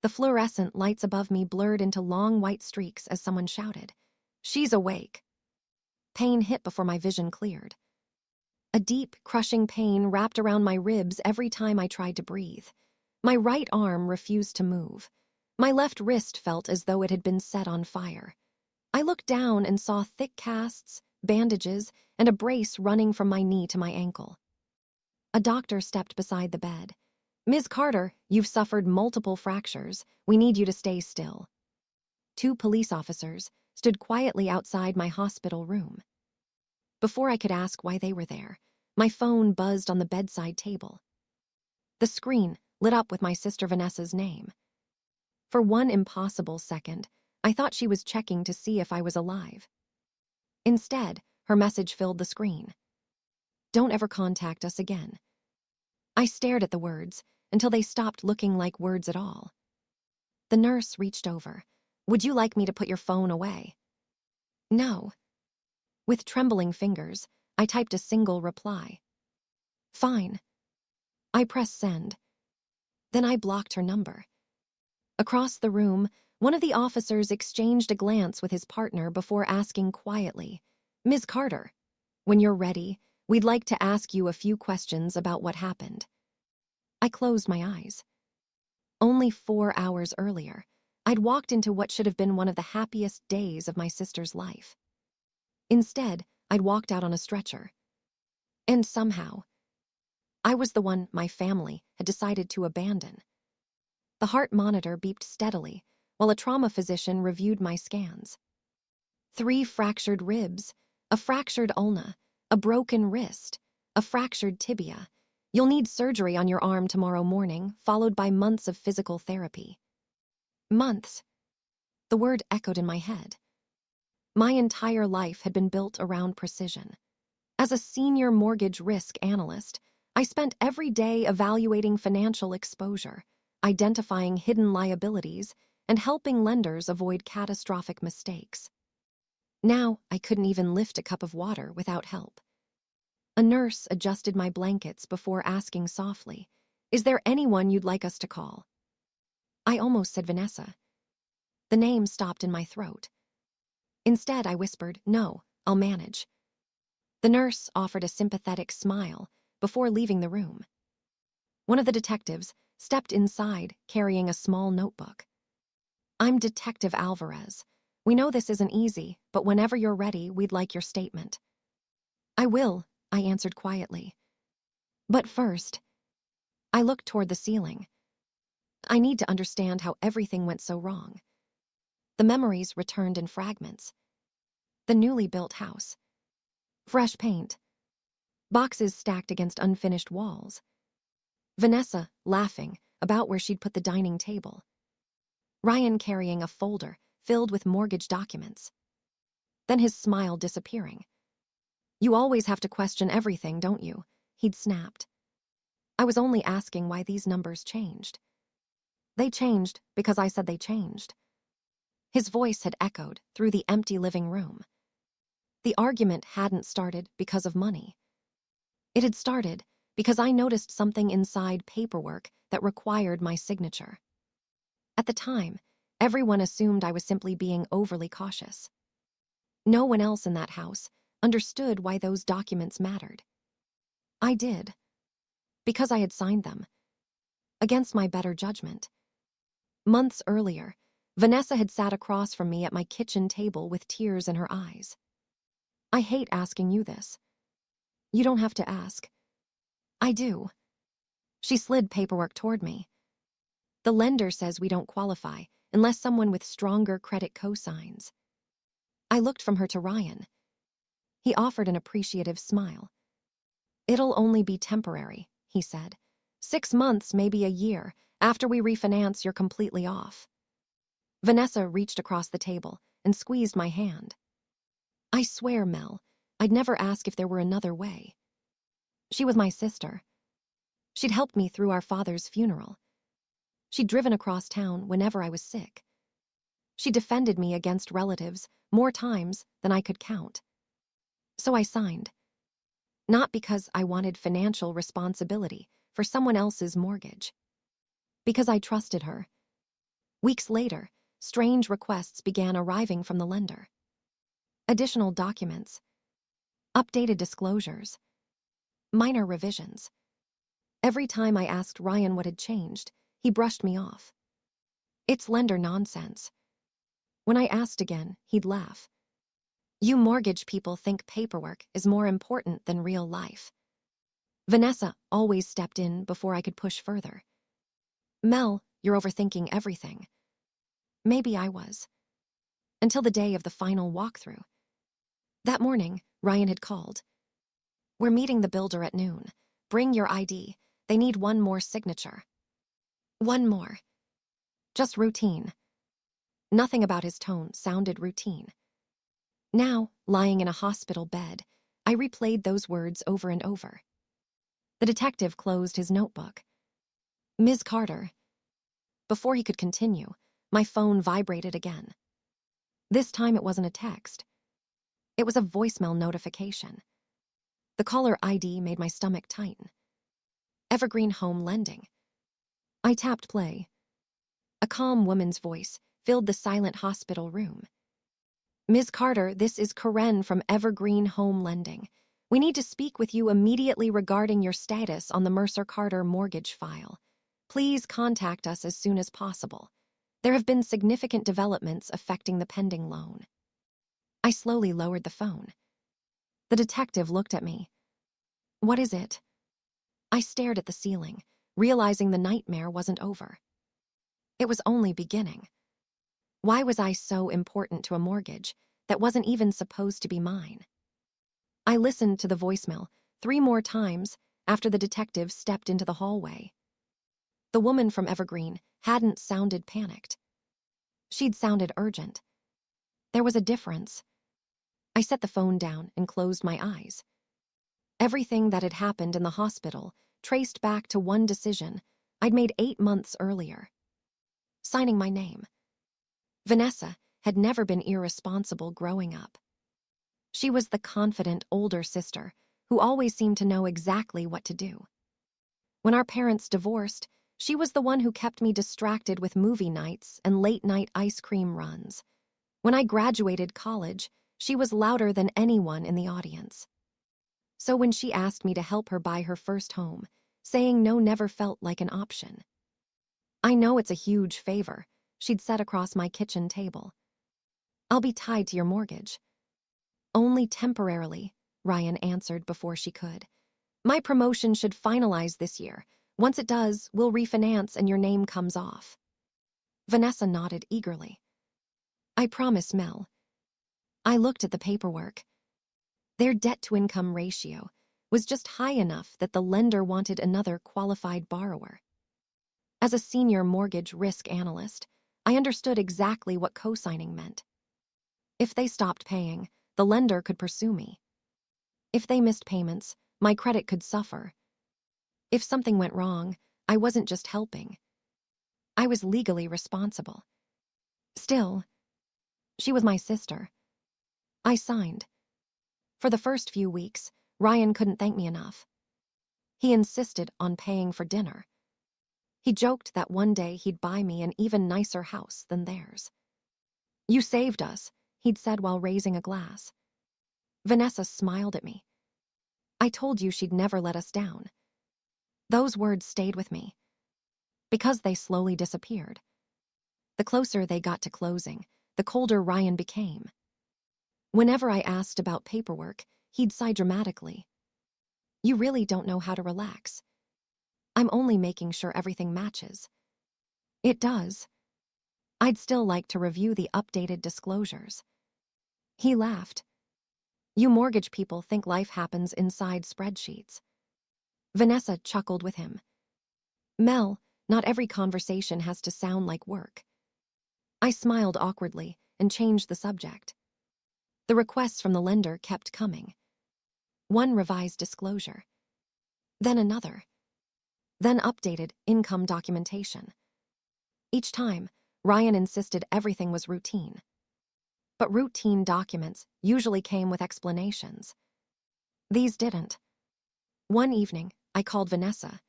The fluorescent lights above me blurred into long white streaks as someone shouted, "She's awake!" Pain hit before my vision cleared. A deep, crushing pain wrapped around my ribs every time I tried to breathe. My right arm refused to move. My left wrist felt as though it had been set on fire. I looked down and saw thick casts, bandages, and a brace running from my knee to my ankle. A doctor stepped beside the bed. "Ms. Carter, you've suffered multiple fractures. We need you to stay still." Two police officers stood quietly outside my hospital room. Before I could ask why they were there, my phone buzzed on the bedside table. The screen lit up with my sister Vanessa's name. For one impossible second, I thought she was checking to see if I was alive. Instead, her message filled the screen. "Don't ever contact us again." I stared at the words until they stopped looking like words at all. The nurse reached over. "Would you like me to put your phone away?" "No." With trembling fingers, I typed a single reply. "Fine." I pressed send. Then I blocked her number. Across the room, one of the officers exchanged a glance with his partner before asking quietly, "Ms. Carter, when you're ready, we'd like to ask you a few questions about what happened." I closed my eyes. Only 4 hours earlier, I'd walked into what should have been one of the happiest days of my sister's life. Instead, I'd walked out on a stretcher. And somehow, I was the one my family had decided to abandon. The heart monitor beeped steadily, while a trauma physician reviewed my scans. 3 fractured ribs, a fractured ulna, a broken wrist, a fractured tibia. You'll need surgery on your arm tomorrow morning, followed by months of physical therapy. Months. The word echoed in my head. My entire life had been built around precision. As a senior mortgage risk analyst, I spent every day evaluating financial exposure, identifying hidden liabilities, and helping lenders avoid catastrophic mistakes. Now, I couldn't even lift a cup of water without help. A nurse adjusted my blankets before asking softly, "Is there anyone you'd like us to call?" I almost said Vanessa. The name stopped in my throat. Instead, I whispered, "No, I'll manage." The nurse offered a sympathetic smile before leaving the room. One of the detectives stepped inside carrying a small notebook. "I'm Detective Alvarez. We know this isn't easy, but whenever you're ready, we'd like your statement." "I will," I answered quietly. "But first," I looked toward the ceiling. "I need to understand how everything went so wrong." The memories returned in fragments. The newly built house. Fresh paint. Boxes stacked against unfinished walls. Vanessa laughing about where she'd put the dining table. Ryan carrying a folder filled with mortgage documents. Then his smile disappearing. "You always have to question everything, don't you?" he'd snapped. I was only asking why these numbers changed. They changed because I said they changed. His voice had echoed through the empty living room. The argument hadn't started because of money. It had started because I noticed something inside paperwork that required my signature. At the time, everyone assumed I was simply being overly cautious. No one else in that house understood why those documents mattered. I did, because I had signed them, against my better judgment. Months earlier, Vanessa had sat across from me at my kitchen table with tears in her eyes. "I hate asking you this." "You don't have to ask." "I do." She slid paperwork toward me. "The lender says we don't qualify unless someone with stronger credit cosigns." I looked from her to Ryan. He offered an appreciative smile. "It'll only be temporary," he said. 6 months, maybe a year. After we refinance, you're completely off." Vanessa reached across the table and squeezed my hand. "I swear, Mel, I'd never ask if there were another way." She was my sister. She'd helped me through our father's funeral. She'd driven across town whenever I was sick. She defended me against relatives more times than I could count. So I signed. Not because I wanted financial responsibility for someone else's mortgage. Because I trusted her. Weeks later, strange requests began arriving from the lender. Additional documents, updated disclosures, minor revisions. Every time I asked Ryan what had changed, he brushed me off. It's lender nonsense. When I asked again, he'd laugh. You mortgage people think paperwork is more important than real life. Vanessa always stepped in before I could push further. Mel, you're overthinking everything. Maybe I was. Until the day of the final walkthrough. That morning, Ryan had called. We're meeting the builder at noon. Bring your ID. They need one more signature. One more. Just routine. Nothing about his tone sounded routine. Now, lying in a hospital bed, I replayed those words over and over. The detective closed his notebook. Ms. Carter. Before he could continue, my phone vibrated again. This time it wasn't a text. It was a voicemail notification. The caller ID made my stomach tighten. Evergreen Home Lending. I tapped play. A calm woman's voice filled the silent hospital room. Ms. Carter, this is Karen from Evergreen Home Lending. We need to speak with you immediately regarding your status on the Mercer Carter mortgage file. Please contact us as soon as possible. There have been significant developments affecting the pending loan. I slowly lowered the phone. The detective looked at me. What is it? I stared at the ceiling, realizing the nightmare wasn't over. It was only beginning. Why was I so important to a mortgage that wasn't even supposed to be mine? I listened to the voicemail 3 more times after the detective stepped into the hallway. The woman from Evergreen hadn't sounded panicked. She'd sounded urgent. There was a difference. I set the phone down and closed my eyes. Everything that had happened in the hospital traced back to one decision I'd made 8 months earlier. Signing my name. Vanessa had never been irresponsible growing up. She was the confident older sister who always seemed to know exactly what to do. When our parents divorced, she was the one who kept me distracted with movie nights and late-night ice cream runs. When I graduated college, she was louder than anyone in the audience. So when she asked me to help her buy her first home, saying no never felt like an option. I know it's a huge favor, she'd said across my kitchen table. I'll be tied to your mortgage. Only temporarily, Ryan answered before she could. My promotion should finalize this year. Once it does, we'll refinance and your name comes off. Vanessa nodded eagerly. I promise, Mel. I looked at the paperwork. Their debt-to-income ratio was just high enough that the lender wanted another qualified borrower. As a senior mortgage risk analyst, I understood exactly what co-signing meant. If they stopped paying, the lender could pursue me. If they missed payments, my credit could suffer. If something went wrong, I wasn't just helping. I was legally responsible. Still, she was my sister. I signed. For the first few weeks, Ryan couldn't thank me enough. He insisted on paying for dinner. He joked that one day he'd buy me an even nicer house than theirs. You saved us, he'd said while raising a glass. Vanessa smiled at me. I told you she'd never let us down. Those words stayed with me. Because they slowly disappeared. The closer they got to closing, the colder Ryan became. Whenever I asked about paperwork, he'd sigh dramatically. You really don't know how to relax. I'm only making sure everything matches. It does. I'd still like to review the updated disclosures. He laughed. You mortgage people think life happens inside spreadsheets. Vanessa chuckled with him. Mel, not every conversation has to sound like work. I smiled awkwardly and changed the subject. The requests from the lender kept coming. One revised disclosure. Then another. Then updated income documentation. Each time, Ryan insisted everything was routine. But routine documents usually came with explanations. These didn't. One evening, I called Vanessa.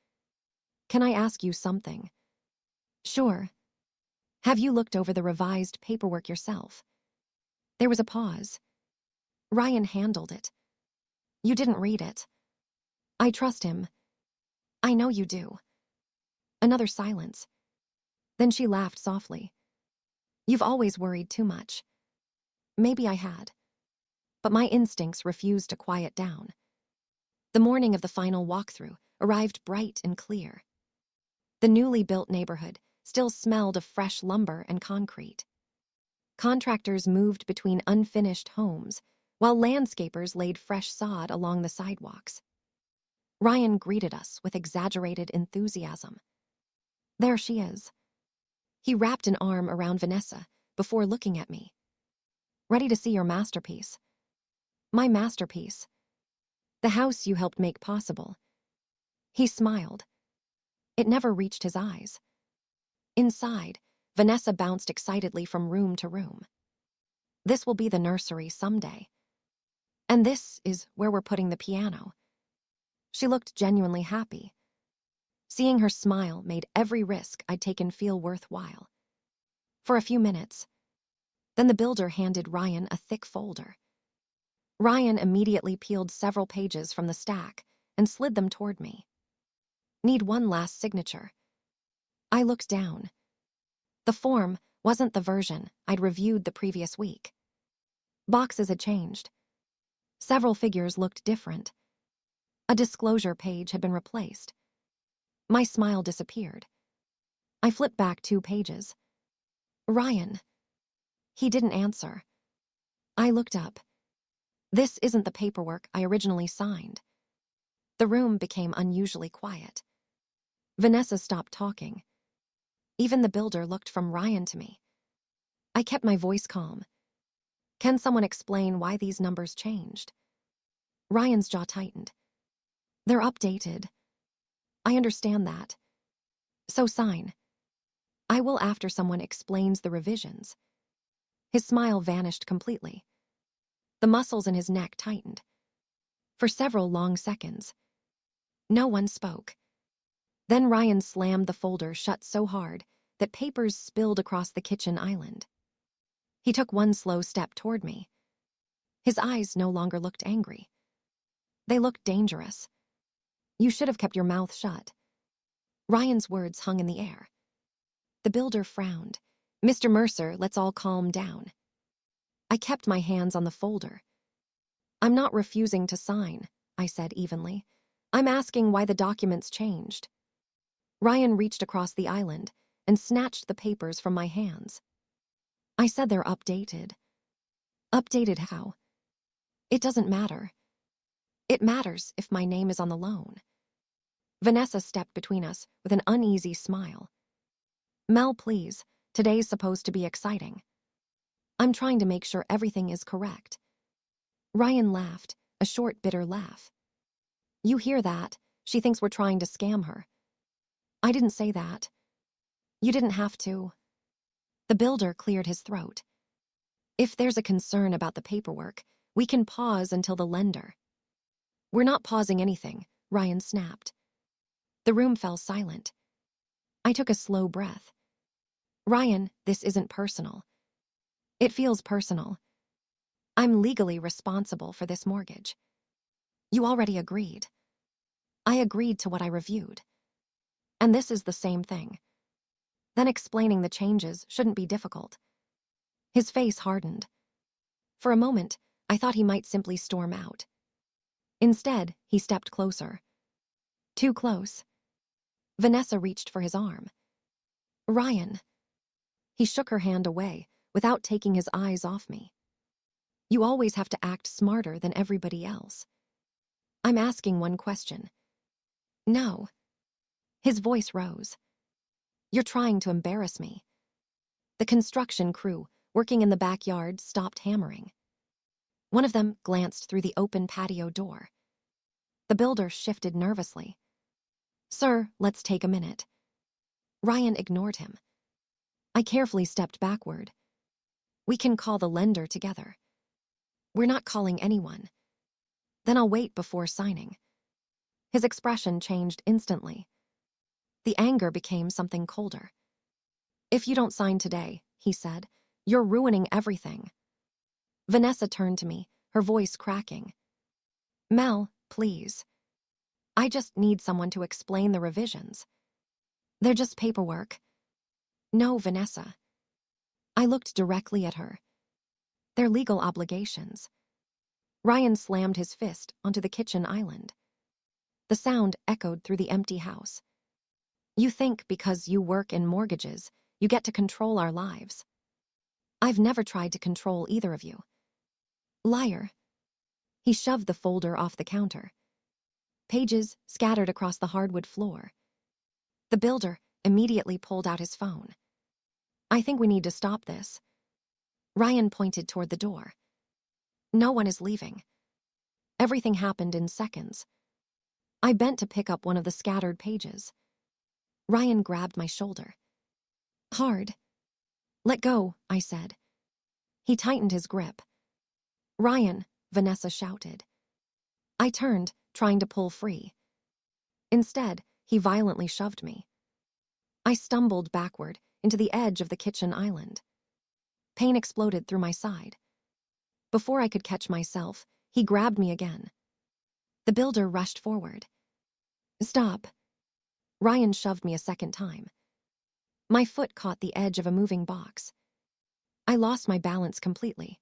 Can I ask you something? Sure. Have you looked over the revised paperwork yourself? There was a pause. Ryan handled it. You didn't read it. I trust him. I know you do. Another silence. Then she laughed softly. You've always worried too much. Maybe I had. But my instincts refused to quiet down. The morning of the final walkthrough arrived bright and clear. The newly built neighborhood still smelled of fresh lumber and concrete. Contractors moved between unfinished homes, while landscapers laid fresh sod along the sidewalks. Ryan greeted us with exaggerated enthusiasm. There she is. He wrapped an arm around Vanessa before looking at me. Ready to see your masterpiece? My masterpiece. The house you helped make possible. He smiled. It never reached his eyes. Inside, Vanessa bounced excitedly from room to room. This will be the nursery someday. And this is where we're putting the piano. She looked genuinely happy. Seeing her smile made every risk I'd taken feel worthwhile. For a few minutes. Then the builder handed Ryan a thick folder. Ryan immediately peeled several pages from the stack and slid them toward me. Need one last signature. I looked down. The form wasn't the version I'd reviewed the previous week. Boxes had changed. Several figures looked different. A disclosure page had been replaced. My smile disappeared. I flipped back 2 pages. Ryan. He didn't answer. I looked up. This isn't the paperwork I originally signed. The room became unusually quiet. Vanessa stopped talking. Even the builder looked from Ryan to me. I kept my voice calm. Can someone explain why these numbers changed? Ryan's jaw tightened. They're updated. I understand that. So sign. I will after someone explains the revisions. His smile vanished completely. The muscles in his neck tightened. For several long seconds. No one spoke. Then Ryan slammed the folder shut so hard that papers spilled across the kitchen island. He took one slow step toward me. His eyes no longer looked angry. They looked dangerous. You should have kept your mouth shut. Ryan's words hung in the air. The builder frowned. Mr. Mercer, let's all calm down. I kept my hands on the folder. I'm not refusing to sign, I said evenly. I'm asking why the documents changed. Ryan reached across the island and snatched the papers from my hands. I said they're updated. Updated how? It doesn't matter. It matters if my name is on the loan. Vanessa stepped between us with an uneasy smile. Mel, please. Today's supposed to be exciting. I'm trying to make sure everything is correct. Ryan laughed, a short, bitter laugh. You hear that? She thinks we're trying to scam her. I didn't say that. You didn't have to. The builder cleared his throat. If there's a concern about the paperwork, we can pause until the lender. We're not pausing anything, Ryan snapped. The room fell silent. I took a slow breath. Ryan, this isn't personal. It feels personal. I'm legally responsible for this mortgage. You already agreed. I agreed to what I reviewed. And this is the same thing. Then explaining the changes shouldn't be difficult. His face hardened. For a moment, I thought he might simply storm out. Instead, he stepped closer. Too close. Vanessa reached for his arm. Ryan. He shook her hand away without taking his eyes off me. You always have to act smarter than everybody else. I'm asking one question. No. His voice rose. You're trying to embarrass me. The construction crew, working in the backyard, stopped hammering. One of them glanced through the open patio door. The builder shifted nervously. Sir, let's take a minute. Ryan ignored him. I carefully stepped backward. We can call the lender together. We're not calling anyone. Then I'll wait before signing. His expression changed instantly. The anger became something colder. "If you don't sign today," he said, "you're ruining everything." Vanessa turned to me, her voice cracking. "Mel, please. I just need someone to explain the revisions. They're just paperwork." "No, Vanessa." I looked directly at her. "They're legal obligations." Ryan slammed his fist onto the kitchen island. The sound echoed through the empty house. "You think because you work in mortgages, you get to control our lives. I've never tried to control either of you." "Liar." He shoved the folder off the counter. Pages scattered across the hardwood floor. The builder immediately pulled out his phone. "I think we need to stop this." Ryan pointed toward the door. "No one is leaving." Everything happened in seconds. I bent to pick up one of the scattered pages. Ryan grabbed my shoulder. "Hard." "Let go," I said. He tightened his grip. "Ryan," Vanessa shouted. I turned, trying to pull free. Instead, he violently shoved me. I stumbled backward into the edge of the kitchen island. Pain exploded through my side. Before I could catch myself, he grabbed me again. The builder rushed forward. "Stop." Ryan shoved me a second time. My foot caught the edge of a moving box. I lost my balance completely.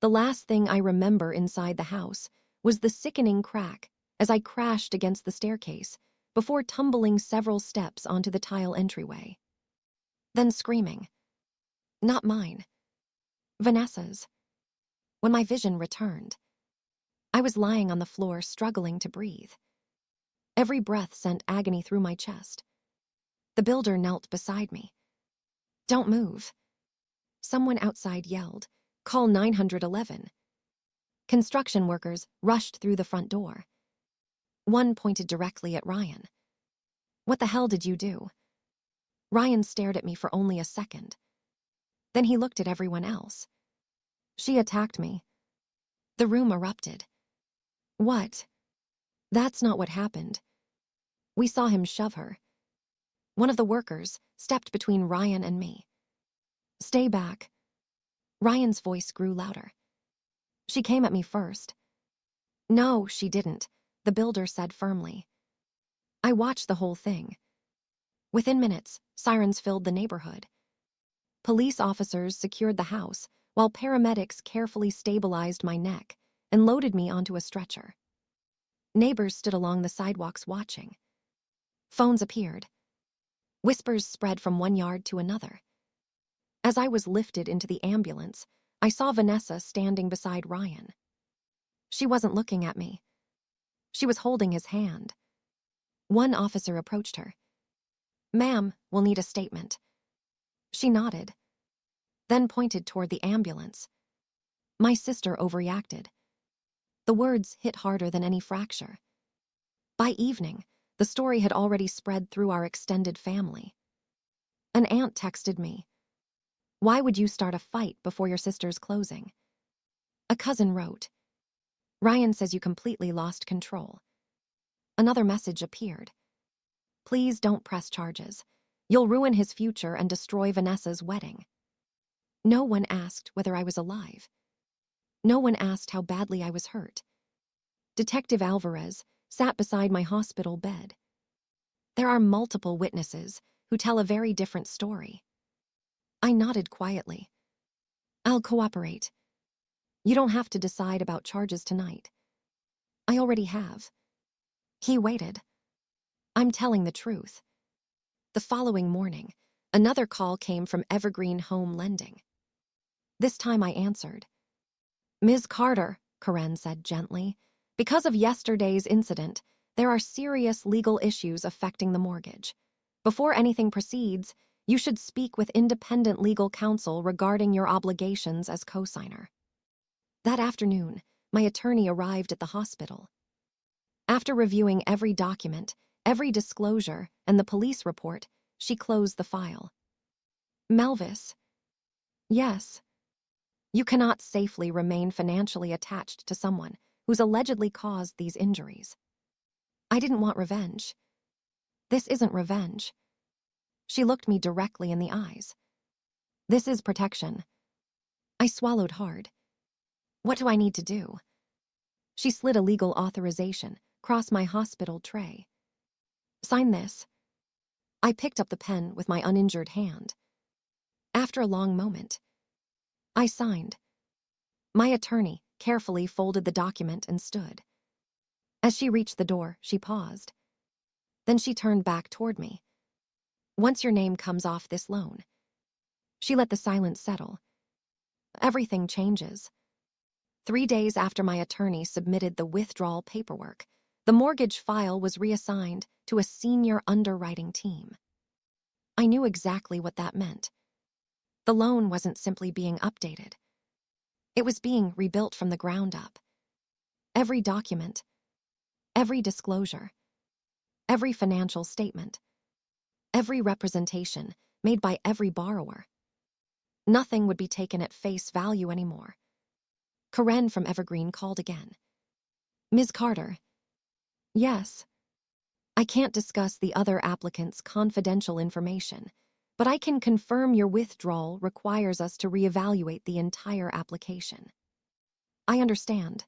The last thing I remember inside the house was the sickening crack as I crashed against the staircase before tumbling several steps onto the tile entryway. Then screaming. Not mine. Vanessa's. When my vision returned, I was lying on the floor struggling to breathe. Every breath sent agony through my chest. The builder knelt beside me. "Don't move." Someone outside yelled, "Call 911. Construction workers rushed through the front door. One pointed directly at Ryan. "What the hell did you do?" Ryan stared at me for only a second. Then he looked at everyone else. "She attacked me." The room erupted. "What?" "That's not what happened. We saw him shove her." One of the workers stepped between Ryan and me. "Stay back." Ryan's voice grew louder. "She came at me first." "No, she didn't," the builder said firmly. I watched the whole thing. Within minutes, sirens filled the neighborhood. Police officers secured the house, while paramedics carefully stabilized my neck and loaded me onto a stretcher. Neighbors stood along the sidewalks watching. Phones appeared. Whispers spread from one yard to another. As I was lifted into the ambulance, I saw Vanessa standing beside Ryan. She wasn't looking at me. She was holding his hand. One officer approached her. "Ma'am, we'll need a statement." She nodded, then pointed toward the ambulance. My sister overreacted. The words hit harder than any fracture. By evening, the story had already spread through our extended family. An aunt texted me. "Why would you start a fight before your sister's closing?" A cousin wrote, "Ryan says you completely lost control." Another message appeared. "Please don't press charges. You'll ruin his future and destroy Vanessa's wedding." No one asked whether I was alive. No one asked how badly I was hurt. Detective Alvarez sat beside my hospital bed. There are multiple witnesses who tell a very different story. I nodded quietly. "I'll cooperate. You don't have to decide about charges tonight." "I already have." He waited. "I'm telling the truth." The following morning, another call came from Evergreen Home Lending. This time I answered. "Ms. Carter," Karen said gently, "because of yesterday's incident, there are serious legal issues affecting the mortgage. Before anything proceeds, you should speak with independent legal counsel regarding your obligations as cosigner." That afternoon, my attorney arrived at the hospital. After reviewing every document, every disclosure, and the police report, she closed the file. "Melvis." "Yes." "You cannot safely remain financially attached to someone who's allegedly caused these injuries." "I didn't want revenge." "This isn't revenge." She looked me directly in the eyes. This is protection. I swallowed hard. What do I need to do? She slid a legal authorization across my hospital tray. Sign this. I picked up the pen with my uninjured hand. After a long moment, I signed. My attorney carefully folded the document and stood. As she reached the door, she paused. Then she turned back toward me. Once your name comes off this loan. She let the silence settle. Everything changes. 3 days after my attorney submitted the withdrawal paperwork, the mortgage file was reassigned to a senior underwriting team. I knew exactly what that meant. The loan wasn't simply being updated. It was being rebuilt from the ground up. Every document, every disclosure, every financial statement, every representation made by every borrower. Nothing would be taken at face value anymore. Karen from Evergreen called again. Ms. Carter. Yes. I can't discuss the other applicant's confidential information, but I can confirm your withdrawal requires us to reevaluate the entire application. I understand.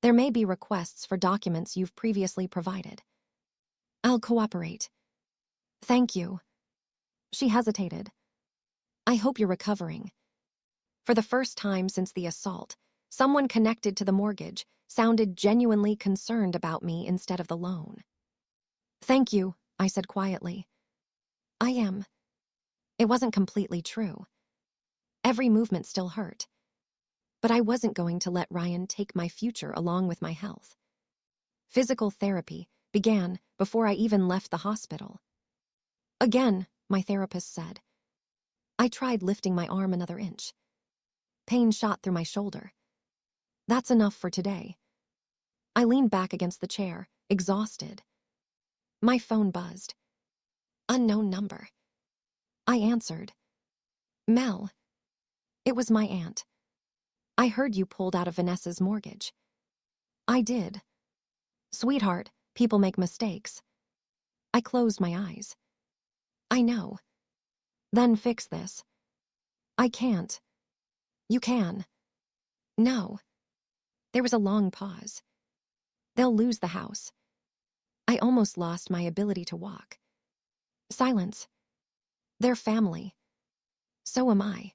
There may be requests for documents you've previously provided. I'll cooperate. Thank you. She hesitated. I hope you're recovering. For the first time since the assault, someone connected to the mortgage sounded genuinely concerned about me instead of the loan. Thank you, I said quietly. I am. It wasn't completely true. Every movement still hurt. But I wasn't going to let Ryan take my future along with my health. Physical therapy began before I even left the hospital. Again, my therapist said. I tried lifting my arm another inch. Pain shot through my shoulder. That's enough for today. I leaned back against the chair, exhausted. My phone buzzed. Unknown number. I answered. Mel. It was my aunt. I heard you pulled out of Vanessa's mortgage. I did. Sweetheart, people make mistakes. I closed my eyes. I know. Then fix this. I can't. You can. No. There was a long pause. They'll lose the house. I almost lost my ability to walk. Silence. They're family. So am I.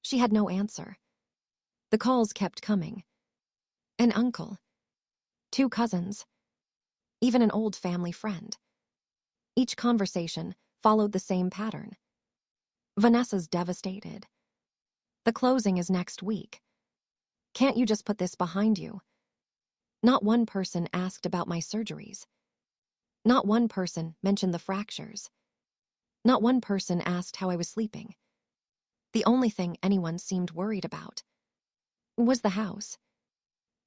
She had no answer. The calls kept coming. An uncle. 2 cousins. Even an old family friend. Each conversation followed the same pattern. Vanessa's devastated. The closing is next week. Can't you just put this behind you? Not one person asked about my surgeries. Not one person mentioned the fractures. Not one person asked how I was sleeping. The only thing anyone seemed worried about was the house.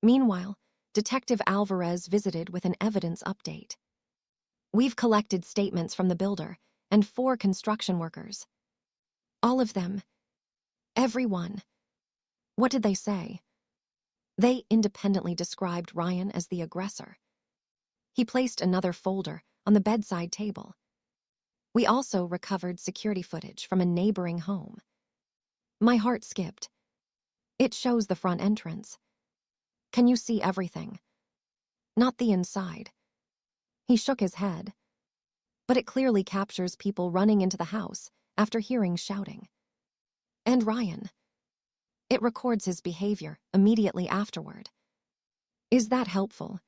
Meanwhile, Detective Alvarez visited with an evidence update. We've collected statements from the builder and 4 construction workers. All of them. Everyone. What did they say? They independently described Ryan as the aggressor. He placed another folder on the bedside table. We also recovered security footage from a neighboring home. My heart skipped. It shows the front entrance. Can you see everything? Not the inside. He shook his head. But it clearly captures people running into the house after hearing shouting. And Ryan. It records his behavior immediately afterward. Is that helpful?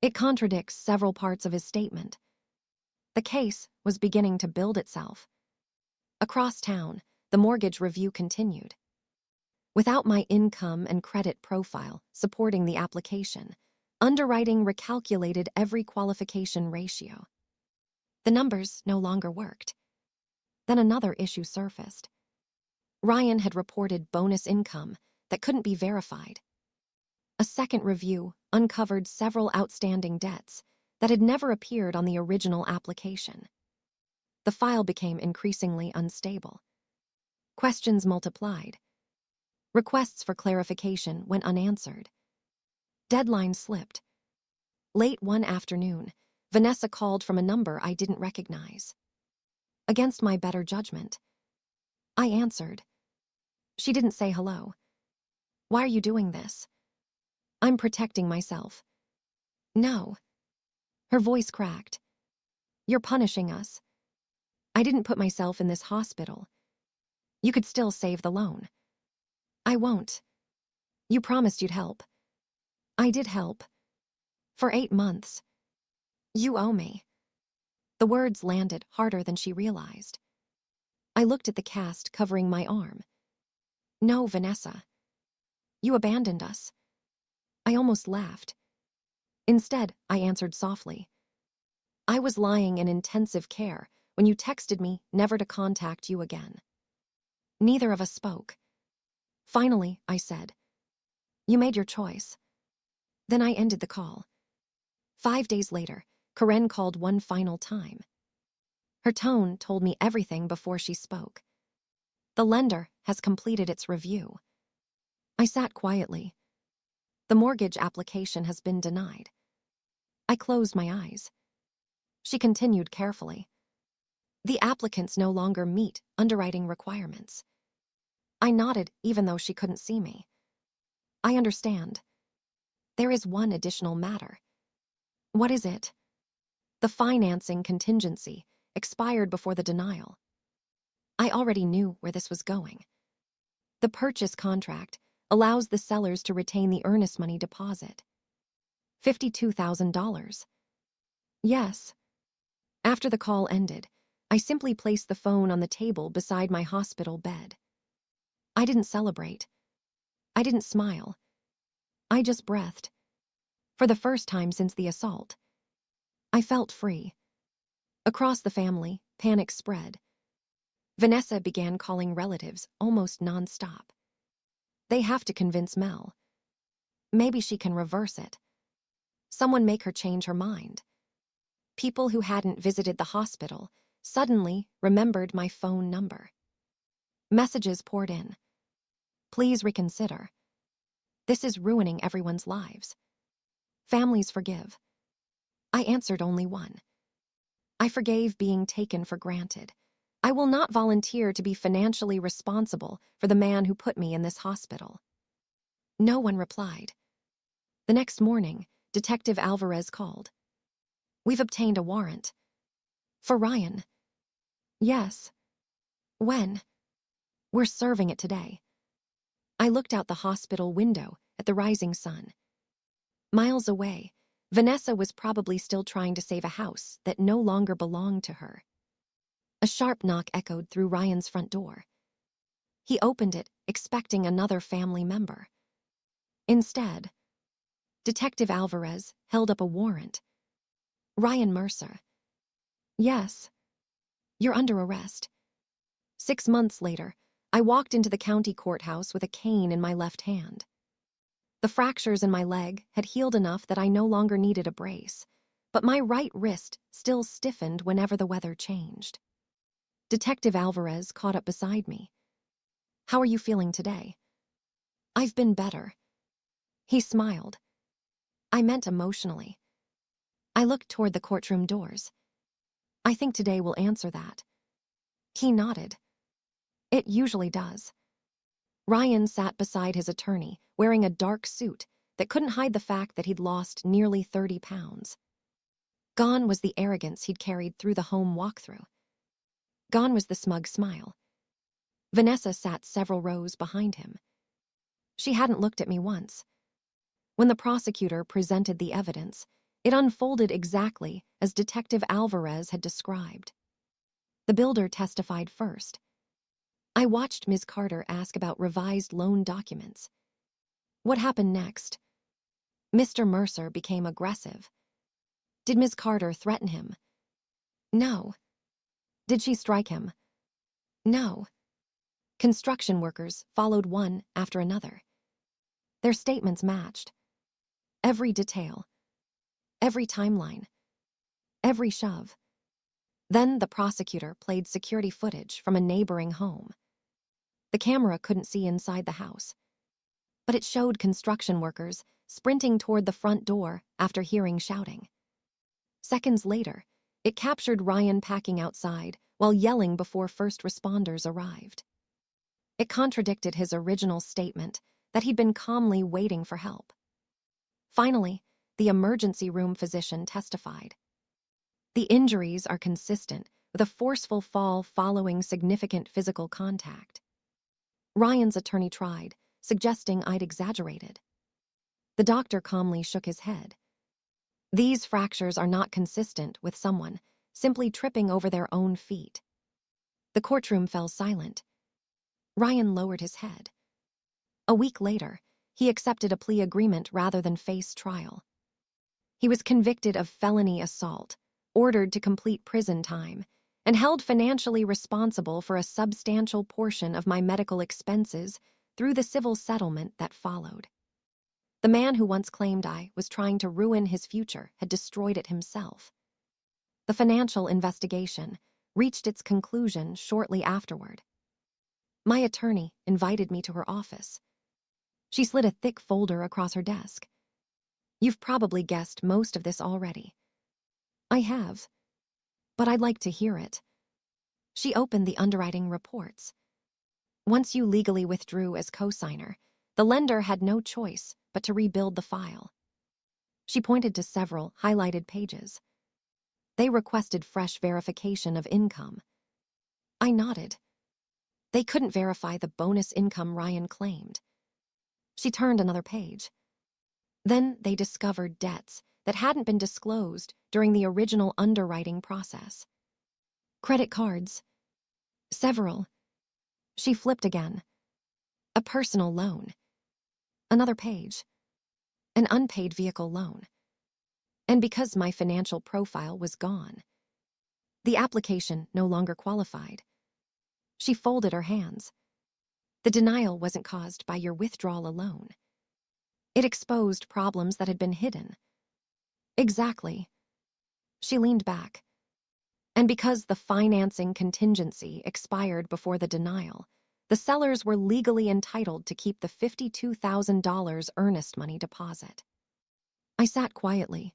It contradicts several parts of his statement. The case was beginning to build itself. Across town, the mortgage review continued. Without my income and credit profile supporting the application, underwriting recalculated every qualification ratio. The numbers no longer worked. Then another issue surfaced. Ryan had reported bonus income that couldn't be verified. A second review uncovered several outstanding debts that had never appeared on the original application. The file became increasingly unstable. Questions multiplied. Requests for clarification went unanswered. Deadlines slipped. Late one afternoon, Vanessa called from a number I didn't recognize. Against my better judgment. I answered. She didn't say hello. Why are you doing this? I'm protecting myself. No. Her voice cracked. You're punishing us. I didn't put myself in this hospital. You could still save the loan. I won't. You promised you'd help. I did help. For 8 months. You owe me. The words landed harder than she realized. I looked at the cast covering my arm. No, Vanessa. You abandoned us. I almost laughed. Instead, I answered softly. I was lying in intensive care when you texted me never to contact you again. Neither of us spoke. Finally, I said, you made your choice. Then I ended the call. 5 days later, Karen called one final time. Her tone told me everything before she spoke. The lender has completed its review. I sat quietly. The mortgage application has been denied. I closed my eyes. She continued carefully. The applicants no longer meet underwriting requirements. I nodded even though she couldn't see me. I understand. There is one additional matter. What is it? The financing contingency expired before the denial. I already knew where this was going. The purchase contract allows the sellers to retain the earnest money deposit. $52,000. Yes. After the call ended, I simply placed the phone on the table beside my hospital bed. I didn't celebrate. I didn't smile. I just breathed. For the first time since the assault, I felt free. Across the family, panic spread. Vanessa began calling relatives almost nonstop. They have to convince Mel. Maybe she can reverse it. Someone make her change her mind. People who hadn't visited the hospital suddenly remembered my phone number. Messages poured in. Please reconsider. This is ruining everyone's lives. Families forgive. I answered only one. I forgave being taken for granted. I will not volunteer to be financially responsible for the man who put me in this hospital. No one replied. The next morning, Detective Alvarez called. We've obtained a warrant. For Ryan. Yes. When? We're serving it today. I looked out the hospital window at the rising sun. Miles away, Vanessa was probably still trying to save a house that no longer belonged to her. A sharp knock echoed through Ryan's front door. He opened it, expecting another family member. Instead, Detective Alvarez held up a warrant. Ryan Mercer. Yes. You're under arrest. 6 months later, I walked into the county courthouse with a cane in my left hand. The fractures in my leg had healed enough that I no longer needed a brace, but my right wrist still stiffened whenever the weather changed. Detective Alvarez caught up beside me. How are you feeling today? I've been better. He smiled. I meant emotionally. I looked toward the courtroom doors. I think today will answer that. He nodded. It usually does. Ryan sat beside his attorney, wearing a dark suit that couldn't hide the fact that he'd lost nearly 30 pounds. Gone was the arrogance he'd carried through the home walkthrough. Gone was the smug smile. Vanessa sat several rows behind him. She hadn't looked at me once. When the prosecutor presented the evidence, it unfolded exactly as Detective Alvarez had described. The builder testified first. I watched Ms. Carter ask about revised loan documents. What happened next? Mr. Mercer became aggressive. Did Ms. Carter threaten him? No. Did she strike him? No. Construction workers followed one after another. Their statements matched. Every detail. Every timeline. Every shove. Then the prosecutor played security footage from a neighboring home. The camera couldn't see inside the house, but it showed construction workers sprinting toward the front door after hearing shouting. Seconds later, it captured Ryan packing outside while yelling before first responders arrived. It contradicted his original statement that he'd been calmly waiting for help. Finally, the emergency room physician testified. The injuries are consistent with a forceful fall following significant physical contact. Ryan's attorney tried, suggesting I'd exaggerated. The doctor calmly shook his head. These fractures are not consistent with someone simply tripping over their own feet. The courtroom fell silent. Ryan lowered his head. A week later, he accepted a plea agreement rather than face trial. He was convicted of felony assault, ordered to complete prison time, and held financially responsible for a substantial portion of my medical expenses through the civil settlement that followed. The man who once claimed I was trying to ruin his future had destroyed it himself. The financial investigation reached its conclusion shortly afterward. My attorney invited me to her office. She slid a thick folder across her desk. You've probably guessed most of this already. I have, but I'd like to hear it. She opened the underwriting reports. Once you legally withdrew as co-signer, the lender had no choice but to rebuild the file. She pointed to several highlighted pages. They requested fresh verification of income. I nodded. They couldn't verify the bonus income Ryan claimed. She turned another page. Then they discovered debts that hadn't been disclosed during the original underwriting process. Credit cards. Several. She flipped again. A personal loan. Another page. An unpaid vehicle loan. And because my financial profile was gone, the application no longer qualified. She folded her hands. The denial wasn't caused by your withdrawal alone. It exposed problems that had been hidden. Exactly. She leaned back. And because the financing contingency expired before the denial, the sellers were legally entitled to keep the $52,000 earnest money deposit. I sat quietly.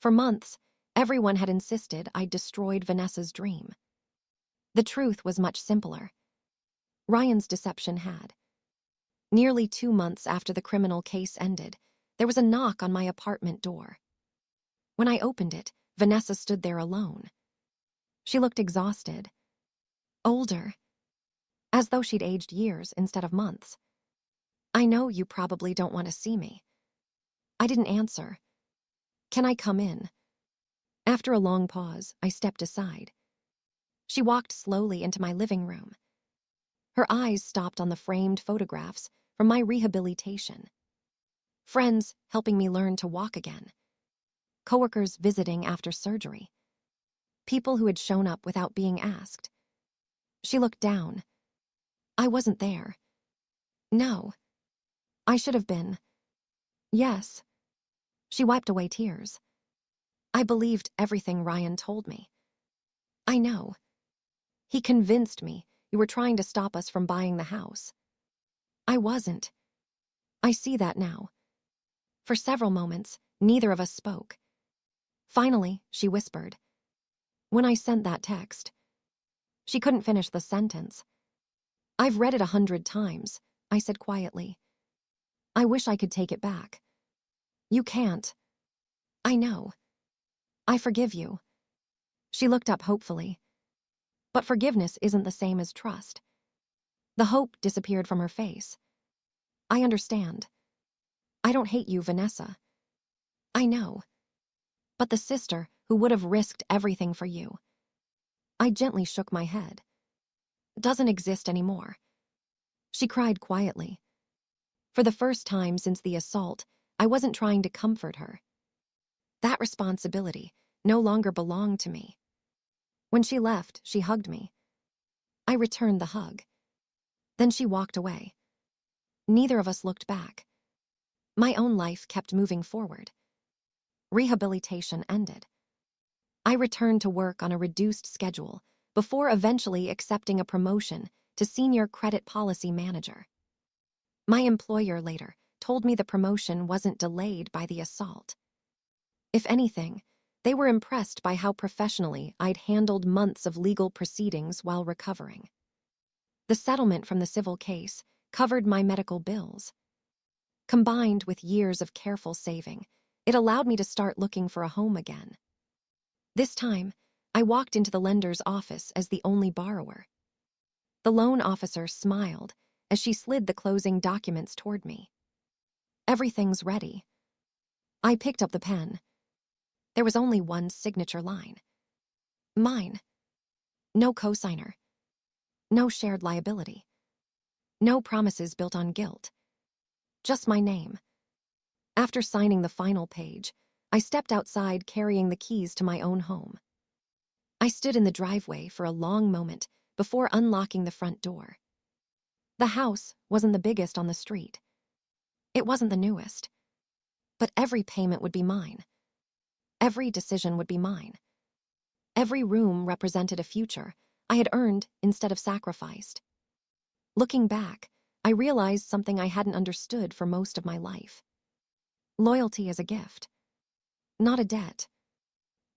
For months, everyone had insisted I'd destroyed Vanessa's dream. The truth was much simpler. Ryan's deception had. Nearly 2 months after the criminal case ended, there was a knock on my apartment door. When I opened it, Vanessa stood there alone. She looked exhausted. Older. As though she'd aged years instead of months. I know you probably don't want to see me. I didn't answer. Can I come in? After a long pause, I stepped aside. She walked slowly into my living room. Her eyes stopped on the framed photographs from my rehabilitation. Friends helping me learn to walk again. Coworkers visiting after surgery. People who had shown up without being asked. She looked down. I wasn't there. No. I should have been. Yes. She wiped away tears. I believed everything Ryan told me. I know. He convinced me you were trying to stop us from buying the house. I wasn't. I see that now. For several moments, neither of us spoke. Finally, she whispered. When I sent that text. She couldn't finish the sentence. I've read it 100 times, I said quietly. I wish I could take it back. You can't. I know. I forgive you. She looked up hopefully. But forgiveness isn't the same as trust. The hope disappeared from her face. I understand. I don't hate you, Vanessa. I know. But the sister who would have risked everything for you. I gently shook my head. Doesn't exist anymore. She cried quietly. For the first time since the assault, I wasn't trying to comfort her. That responsibility no longer belonged to me. When she left, she hugged me. I returned the hug. Then she walked away. Neither of us looked back. My own life kept moving forward. Rehabilitation ended. I returned to work on a reduced schedule before eventually accepting a promotion to senior credit policy manager. My employer later told me the promotion wasn't delayed by the assault. If anything, They were impressed by how professionally I'd handled months of legal proceedings while recovering. The settlement from the civil case covered my medical bills. Combined with years of careful saving, it allowed me to start looking for a home again. This time, I walked into the lender's office as the only borrower. The loan officer smiled as she slid the closing documents toward me. "Everything's ready." I picked up the pen. There was only one signature line. Mine. No cosigner. No shared liability. No promises built on guilt. Just my name. After signing the final page, I stepped outside carrying the keys to my own home. I stood in the driveway for a long moment before unlocking the front door. The house wasn't the biggest on the street. It wasn't the newest. But every payment would be mine. Every decision would be mine. Every room represented a future I had earned instead of sacrificed. Looking back, I realized something I hadn't understood for most of my life. Loyalty is a gift, not a debt.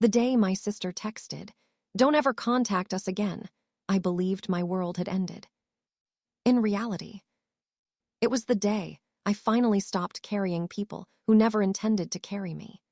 The day my sister texted, "Don't ever contact us again," I believed my world had ended. In reality, it was the day I finally stopped carrying people who never intended to carry me.